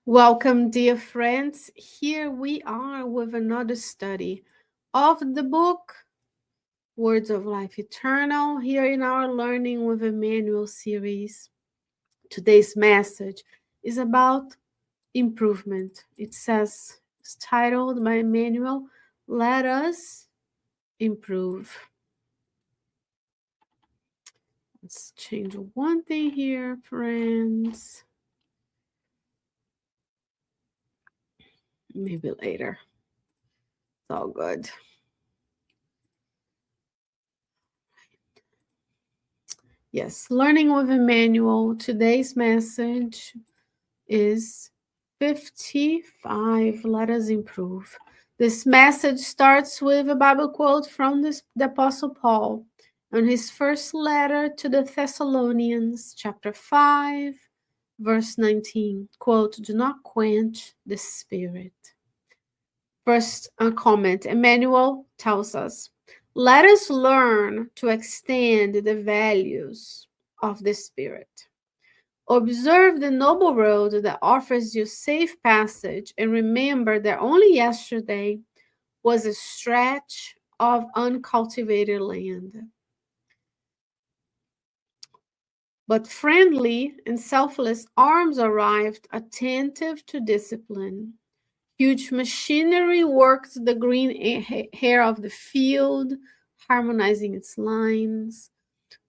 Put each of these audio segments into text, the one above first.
Welcome, dear friends. Here we are with another study of the book Words of Life Eternal, here in our Learning with Emmanuel series. Today's message is about improvement. It's titled by Emmanuel, Let Us Improve. Let's change one thing here, friends. Maybe later. It's all good. Yes, Learning with Emmanuel. Today's message is 55. Let us improve. This message starts with a Bible quote from the Apostle Paul on his first letter to the Thessalonians, chapter 5, verse 19. Quote, do not quench the spirit. First, a comment. Emmanuel tells us, let us learn to extend the values of the Spirit. Observe the noble road that offers you safe passage, and remember that only yesterday was a stretch of uncultivated land. But friendly and selfless arms arrived, attentive to discipline. Huge machinery worked the green hair of the field, harmonizing its lines.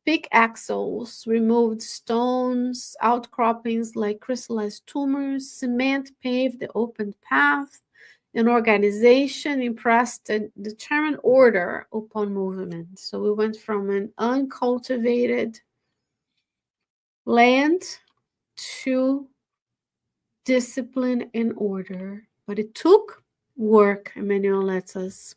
Pickaxes removed stones, outcroppings like crystallized tumors, cement paved the open path, and organization impressed a determined order upon movement. So we went from an uncultivated land to discipline and order. But it took work, Emmanuel lets us.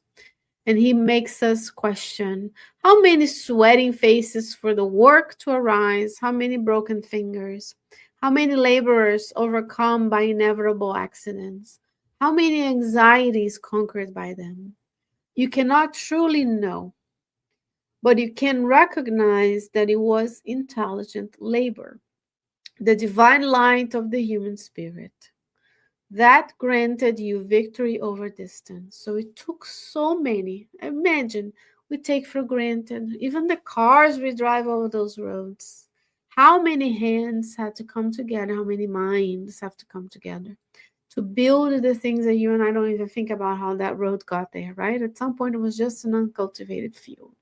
And he makes us question how many sweating faces for the work to arise, how many broken fingers, how many laborers overcome by inevitable accidents, how many anxieties conquered by them. You cannot truly know, but you can recognize that it was intelligent labor, the divine light of the human spirit that granted you victory over distance. So it took so many. Imagine we take for granted, even the cars we drive over those roads. How many hands had to come together? How many minds have to come together to build the things that you and I don't even think about how that road got there, right? At some point, it was just an uncultivated field.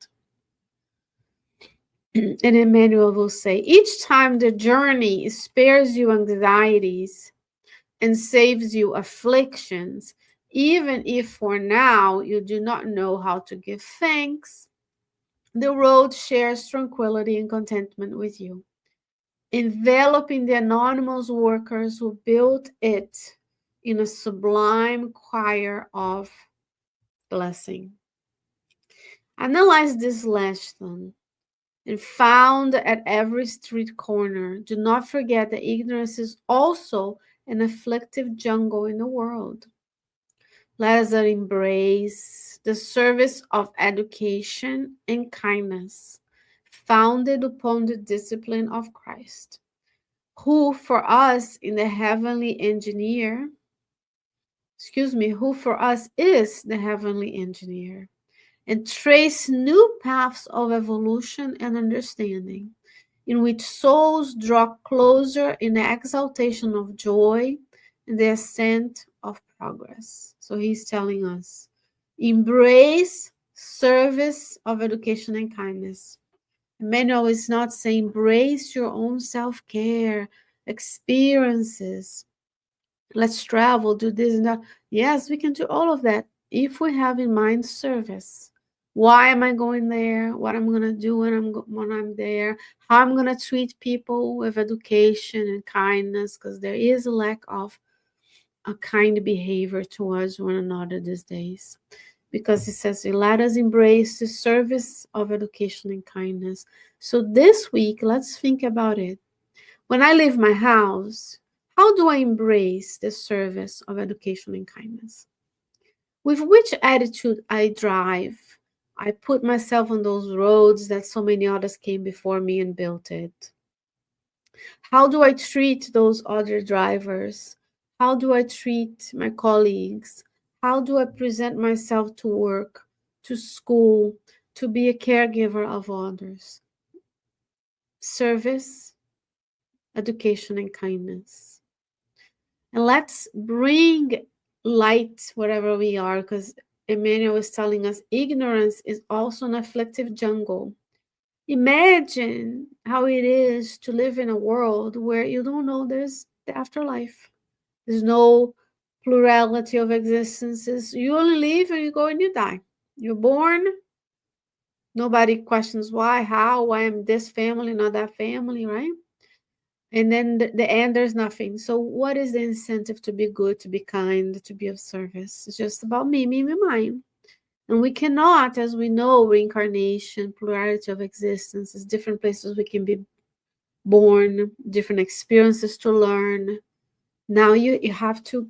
And Emmanuel will say, each time the journey spares you anxieties and saves you afflictions, even if for now you do not know how to give thanks, the road shares tranquility and contentment with you, enveloping the anonymous workers who built it in a sublime choir of blessing. Analyze this lesson and found at every street corner. Do not forget that ignorance is also an afflictive jungle in the world. Let us embrace the service of education and kindness, founded upon the discipline of Christ, who for us is the heavenly engineer, and trace new paths of evolution and understanding, in which souls draw closer in the exaltation of joy and the ascent of progress. So he's telling us, embrace service of education and kindness. Emmanuel is not saying embrace your own self-care, experiences. Let's travel, do this and that. Yes, we can do all of that if we have in mind service. Why am I going there? What I'm going to do when I'm there? How I'm going to treat people with education and kindness, because there is a lack of a kind behavior towards one another these days. Because it says, let us embrace the service of education and kindness. So this week, let's think about it. When I leave my house, how do I embrace the service of education and kindness? With which attitude I drive? I put myself on those roads that so many others came before me and built it. How do I treat those other drivers? How do I treat my colleagues? How do I present myself to work, to school, to be a caregiver of others? Service, education, and kindness. And let's bring light wherever we are, because Emmanuel is telling us ignorance is also an afflictive jungle. Imagine how it is to live in a world where you don't know there's the afterlife. There's no plurality of existences. You only live and you go and you die. You're born. Nobody questions why, how, why am this family, not that family, right? And then the end, there's nothing. So what is the incentive to be good, to be kind, to be of service? It's just about me, mine. And we cannot, as we know, reincarnation, plurality of existences, different places we can be born, different experiences to learn. Now you have to,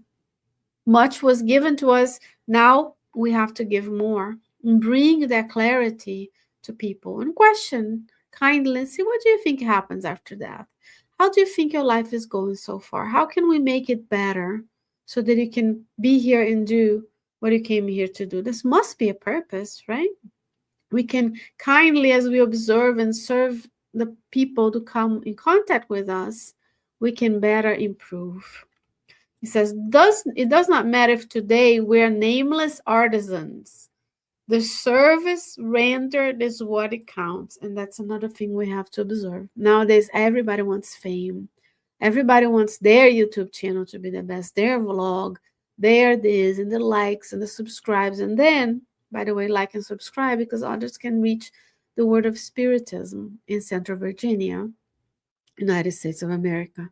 much was given to us. Now we have to give more and bring that clarity to people and question kindly and see, what do you think happens after that? How do you think your life is going so far? How can we make it better so that you can be here and do what you came here to do? This must be a purpose, right? We can kindly, as we observe and serve the people to come in contact with us, we can better improve. He says, it does not matter if today we're nameless artisans. The service rendered is what it counts. And that's another thing we have to observe. Nowadays, everybody wants fame. Everybody wants their YouTube channel to be the best, their vlog, their this, and the likes and the subscribes. And then, by the way, like and subscribe because others can reach the word of Spiritism in Central Virginia, United States of America.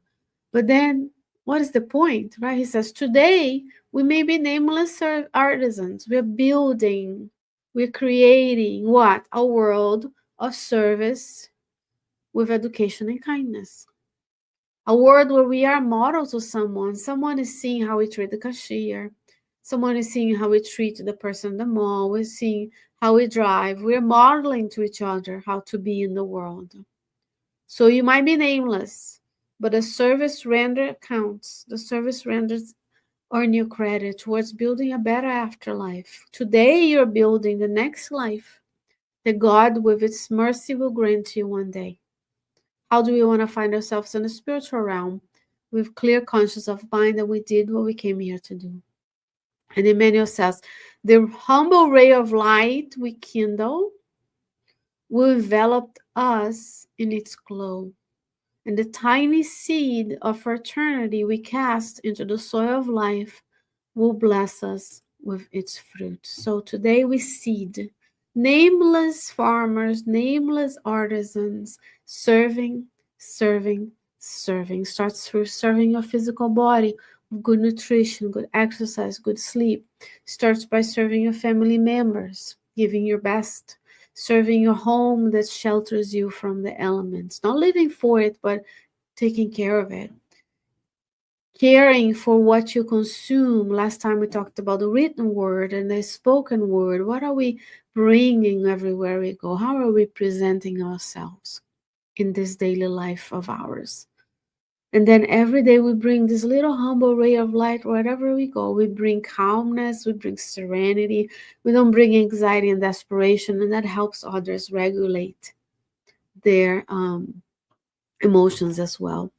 But then, what is the point, right? He says, today we may be nameless artisans. We're building, we're creating what? A world of service with education and kindness. A world where we are models to someone. Someone is seeing how we treat the cashier. Someone is seeing how we treat the person in the mall. We're seeing how we drive. We're modeling to each other how to be in the world. So you might be nameless, but the service rendered counts. The service renders earn you credit towards building a better afterlife. Today you're building the next life that God, with its mercy, will grant you one day. How do we want to find ourselves in the spiritual realm? With clear conscience of mind that we did what we came here to do. And Emmanuel says, the humble ray of light we kindle will envelop us in its glow. And the tiny seed of fraternity we cast into the soil of life will bless us with its fruit. So today we seed nameless farmers, nameless artisans, serving. Starts through serving your physical body with good nutrition, good exercise, good sleep. Starts by serving your family members, giving your best. Serving your home that shelters you from the elements. Not living for it, but taking care of it. Caring for what you consume. Last time we talked about the written word and the spoken word. What are we bringing everywhere we go? How are we presenting ourselves in this daily life of ours? And then every day we bring this little humble ray of light wherever we go. We bring calmness, we bring serenity. We don't bring anxiety and desperation, and that helps others regulate their emotions as well.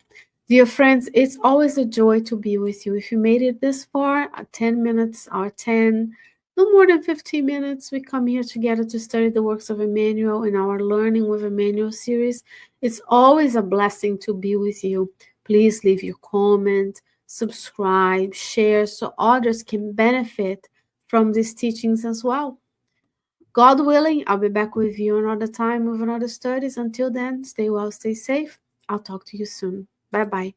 Dear friends, it's always a joy to be with you. If you made it this far, 10 minutes or 10, no more than 15 minutes, we come here together to study the works of Emmanuel in our Learning with Emmanuel series. It's always a blessing to be with you. Please leave your comment, subscribe, share so others can benefit from these teachings as well. God willing, I'll be back with you another time with another studies. Until then, stay well, stay safe. I'll talk to you soon. Bye-bye.